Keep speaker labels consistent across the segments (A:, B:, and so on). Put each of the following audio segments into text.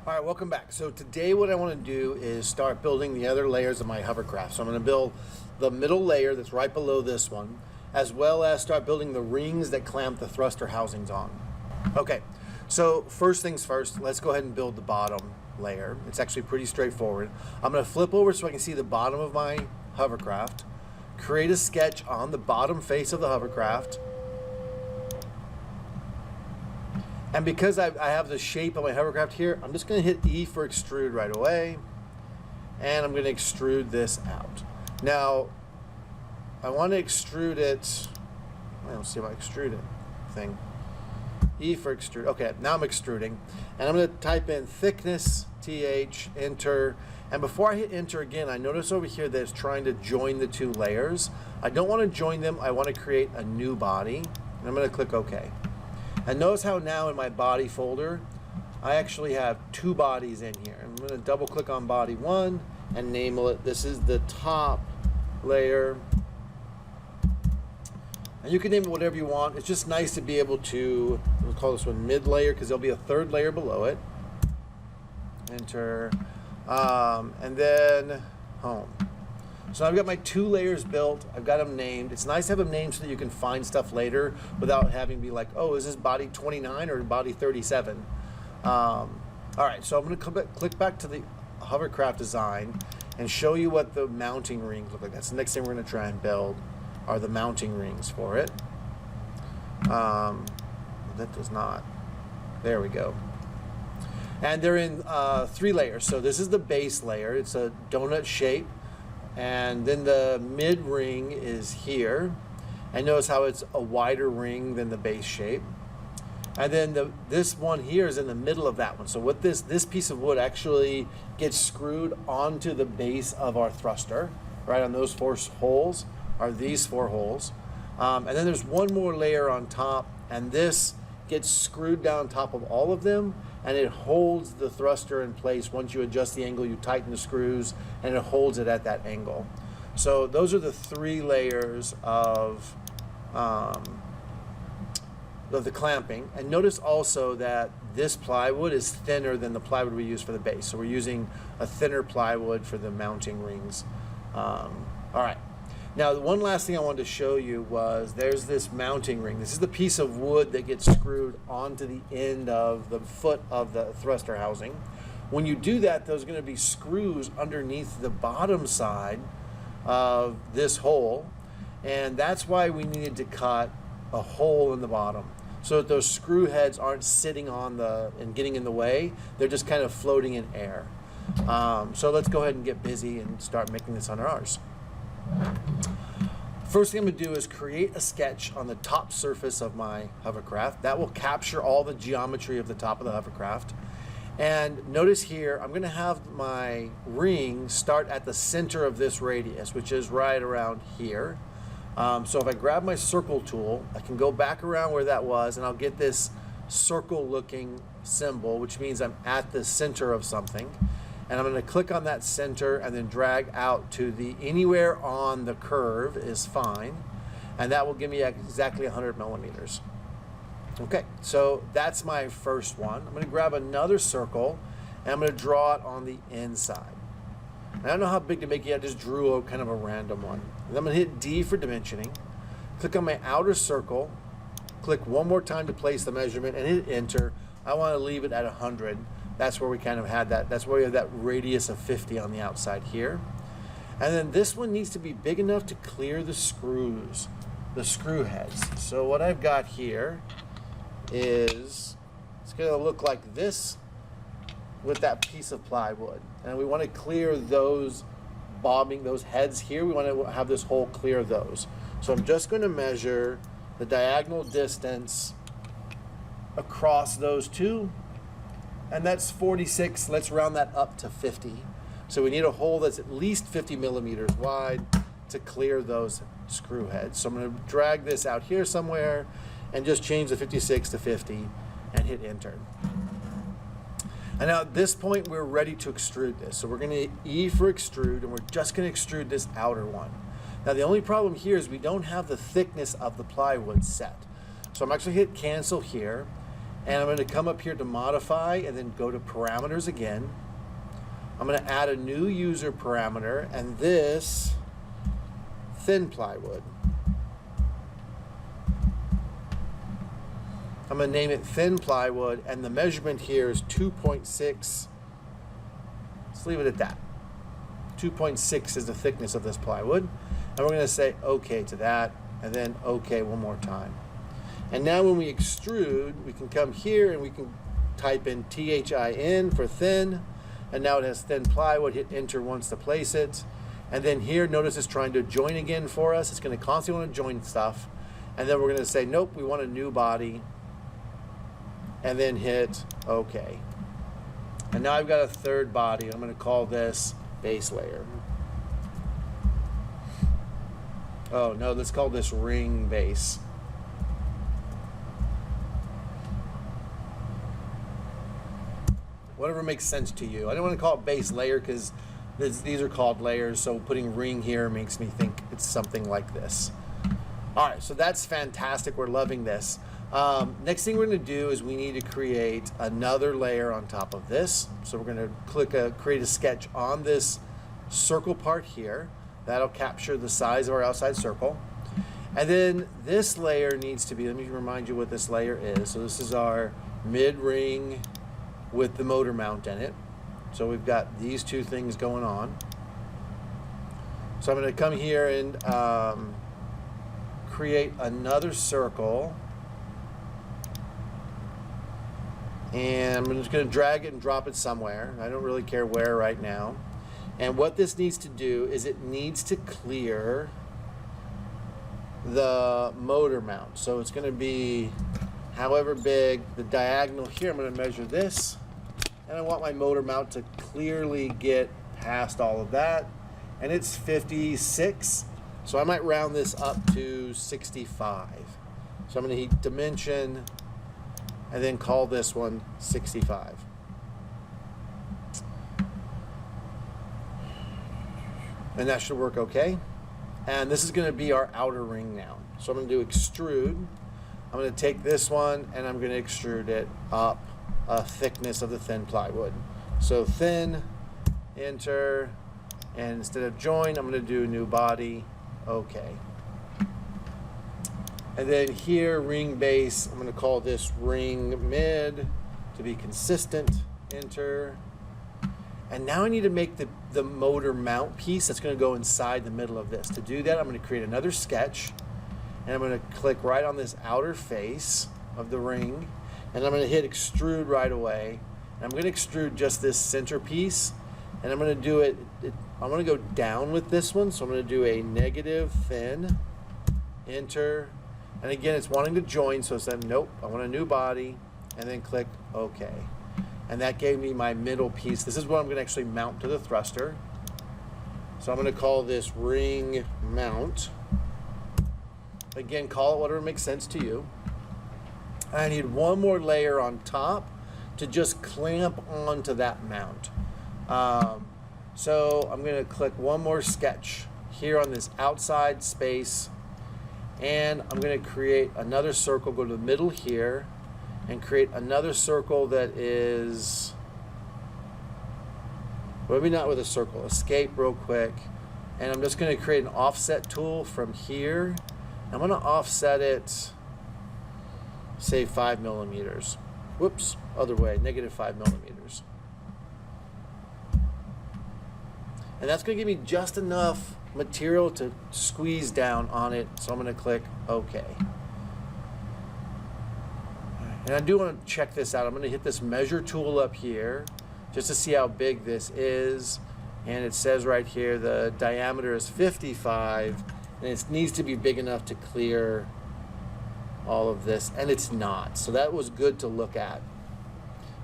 A: All right, welcome back. So today what I want to do is start building the other layers of my hovercraft. So I'm going to build the middle layer that's right below this one, as well as start building the rings that clamp the thruster housings on. Okay, so first things first, let's go ahead and build the bottom layer. It's actually pretty straightforward. I'm going to flip over so I can see the bottom of my hovercraft, create a sketch on the bottom face of the hovercraft. And because I have the shape of my hovercraft here, I'm just going to hit E for extrude right away. And I'm going to extrude this out. Now, I want to extrude it. I don't see my extrude it thing. E for extrude. Okay, now I'm extruding. And I'm going to type in thickness, TH, enter. And before I hit enter again, I notice over here that it's trying to join the two layers. I don't want to join them. I want to create a new body. And I'm going to click OK. And notice how now in my body folder, I actually have two bodies in here. I'm going to double click on body one and name it. This is the top layer. And you can name it whatever you want. It's just nice to be able to, we'll call this one mid layer because there'll be a third layer below it. Enter. And then home. So I've got my two layers built. I've got them named. It's nice to have them named so that you can find stuff later without having to be like, oh, is this body 29 or body 37? All right, so I'm going to click back to the hovercraft design and show you what the mounting rings look like. That's the next thing we're going to try and build are the mounting rings for it. That does not. There we go. And they're in 3 layers. So this is the base layer. It's a donut shape. And then the mid ring is here. And notice how it's a wider ring than the base shape. And then this one here is in the middle of that one. So what this piece of wood actually gets screwed onto the base of our thruster, right on those 4 holes are these 4 holes. And then there's one more layer on top, and this gets screwed down top of all of them, and it holds the thruster in place. Once you adjust the angle, you tighten the screws, and it holds it at that angle. So those are the 3 layers of the clamping. And notice also that this plywood is thinner than the plywood we use for the base. So we're using a thinner plywood for the mounting rings. All right. Now, the one last thing I wanted to show you was there's this mounting ring. This is the piece of wood that gets screwed onto the end of the foot of the thruster housing. When you do that, there's going to be screws underneath the bottom side of this hole, and that's why we needed to cut a hole in the bottom so that those screw heads aren't sitting on and getting in the way. They're just kind of floating in air. So let's go ahead and get busy and start making this on ours. First thing I'm going to do is create a sketch on the top surface of my hovercraft. That will capture all the geometry of the top of the hovercraft. And notice here, I'm going to have my ring start at the center of this radius, which is right around here. So if I grab my circle tool, I can go back around where that was, and I'll get this circle-looking symbol, which means I'm at the center of something. And I'm going to click on that center and then drag out to the anywhere on the curve is fine. And that will give me exactly 100 millimeters. Okay, so that's my first one. I'm going to grab another circle and I'm going to draw it on the inside. And I don't know how big to make it. I just drew a kind of a random one. And I'm going to hit D for dimensioning. Click on my outer circle. Click one more time to place the measurement and hit enter. I want to leave it at 100. That's where we kind of had that. That's where we have that radius of 50 on the outside here. And then this one needs to be big enough to clear the screws, the screw heads. So what I've got here is, it's going to look like this with that piece of plywood. And we want to clear those bobbing, those heads here. We want to have this hole clear those. So I'm just going to measure the diagonal distance across those two. And that's 46. Let's round that up to 50. So we need a hole that's at least 50 millimeters wide to clear those screw heads. So I'm going to drag this out here somewhere and just change the 56 to 50 and hit enter. And now at this point, we're ready to extrude this. So we're going to E for extrude, and we're just going to extrude this outer one. Now the only problem here is we don't have the thickness of the plywood set. So I'm actually hit cancel here. And I'm going to come up here to modify and then go to parameters again. I'm going to add a new user parameter, and this thin plywood. I'm going to name it thin plywood, and the measurement here is 2.6. Let's leave it at that. 2.6 is the thickness of this plywood. And we're going to say OK to that, and then OK one more time. And now when we extrude, we can come here and we can type in THIN for thin. And now it has thin plywood. Hit enter once to place it. And then here, notice it's trying to join again for us. It's going to constantly want to join stuff. And then we're going to say, nope, we want a new body. And then hit OK. And now I've got a third body. I'm going to call this base layer. Oh no, let's call this ring base. Whatever makes sense to you. I don't want to call it base layer because these are called layers, so putting ring here makes me think it's something like this. All right, so that's fantastic. We're loving this. Next thing we're going to do is we need to create another layer on top of this. So we're going to click create a sketch on this circle part here. That'll capture the size of our outside circle. And then this layer needs to be, let me remind you what this layer is. So this is our mid ring with the motor mount in it. So we've got these two things going on. So I'm going to come here and create another circle. And I'm just going to drag it and drop it somewhere. I don't really care where right now. And what this needs to do is it needs to clear the motor mount. So it's going to be however big the diagonal here. I'm going to measure this. And I want my motor mount to clearly get past all of that. And it's 56. So I might round this up to 65. So I'm going to hit dimension and then call this one 65. And that should work okay. And this is going to be our outer ring now. So I'm going to do extrude. I'm going to take this one and I'm going to extrude it up a thickness of the thin plywood. So thin, enter, and instead of join, I'm going to do a new body, okay. And then here, ring base, I'm going to call this ring mid to be consistent, enter. And now I need to make the motor mount piece that's going to go inside the middle of this. To do that, I'm going to create another sketch, and I'm going to click right on this outer face of the ring, and I'm going to hit extrude right away. And I'm going to extrude just this center piece, and I'm going to do it, I'm going to go down with this one, so I'm going to do a negative thin, enter, and again it's wanting to join, so I said nope, I want a new body, and then click OK. And that gave me my middle piece. This is what I'm going to actually mount to the thruster. So I'm going to call this ring mount. Again, call it whatever makes sense to you. I need one more layer on top to just clamp onto that mount. So I'm going to click one more sketch here on this outside space, and I'm going to create another circle, go to the middle here, and create another circle that is, maybe not with a circle, escape real quick. And I'm just going to create an offset tool from here. I'm going to offset it, say 5 millimeters. Whoops, other way, negative 5 millimeters. And that's going to give me just enough material to squeeze down on it. So I'm going to click OK. And I do want to check this out. I'm going to hit this measure tool up here just to see how big this is. And it says right here the diameter is 55, and it needs to be big enough to clear all of this, and it's not. So that was good to look at.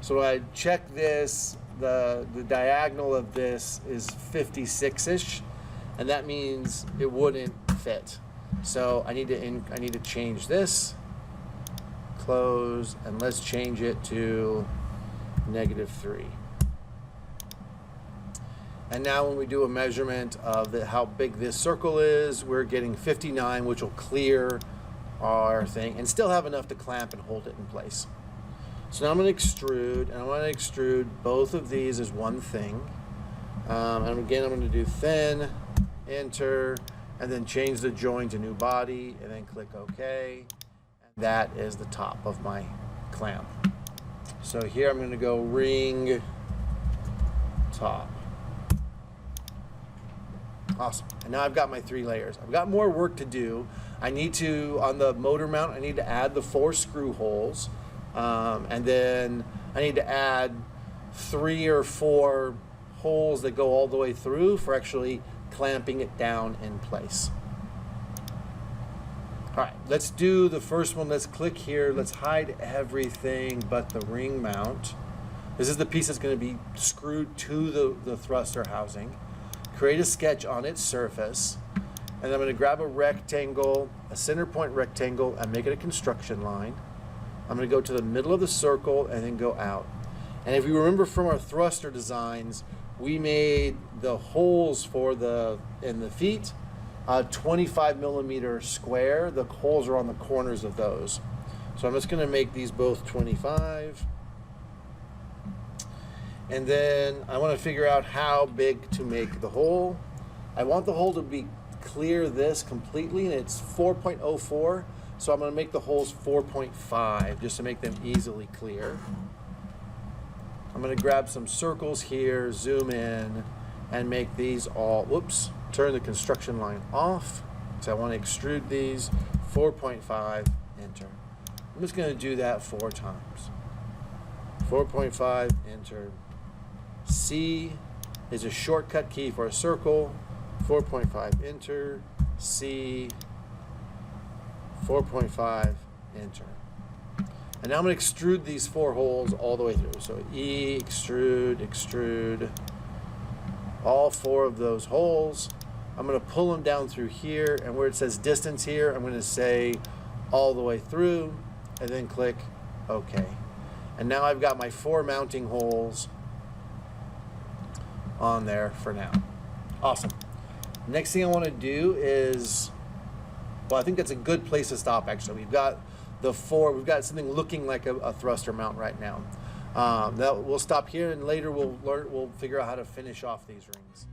A: So I check this, the diagonal of this is 56-ish, and that means it wouldn't fit. So I need to change this. Close, and let's change it to -3. And now when we do a measurement of how big this circle is, we're getting 59, which will clear our thing and still have enough to clamp and hold it in place. So now I'm going to extrude, and I want to extrude both of these as one thing. And again, I'm going to do thin, enter, and then change the join to new body, and then click OK. And that is the top of my clamp. So here I'm going to go ring top. Awesome. And now I've got my 3 layers. I've got more work to do. I need to, on the motor mount, I need to add the 4 screw holes. And then I need to add 3 or 4 holes that go all the way through for actually clamping it down in place. All right, let's do the first one. Let's click here. Let's hide everything but the ring mount. This is the piece that's going to be screwed to the thruster housing. Create a sketch on its surface. And I'm going to grab a rectangle, a center point rectangle, and make it a construction line. I'm going to go to the middle of the circle and then go out. And if you remember from our thruster designs, we made the holes for in the feet 25 millimeter square. The holes are on the corners of those. So I'm just going to make these both 25. And then I want to figure out how big to make the hole. I want the hole to be clear this completely, and it's 4.04. So I'm going to make the holes 4.5 just to make them easily clear. I'm going to grab some circles here, zoom in, and make these all, whoops, turn the construction line off. So I want to extrude these, 4.5, enter. I'm just going to do that 4 times. 4.5, enter. C is a shortcut key for a circle, 4.5, enter. C, 4.5, enter. And now I'm going to extrude these 4 holes all the way through. So E, extrude, extrude, all 4 of those holes. I'm going to pull them down through here, and where it says distance here, I'm going to say all the way through, and then click OK. And now I've got my 4 mounting holes on there for now. Awesome. Next thing I want to do is, well, I think that's a good place to stop actually. We've got we've got something looking like a thruster mount right now. We'll stop here, and later we'll figure out how to finish off these rings.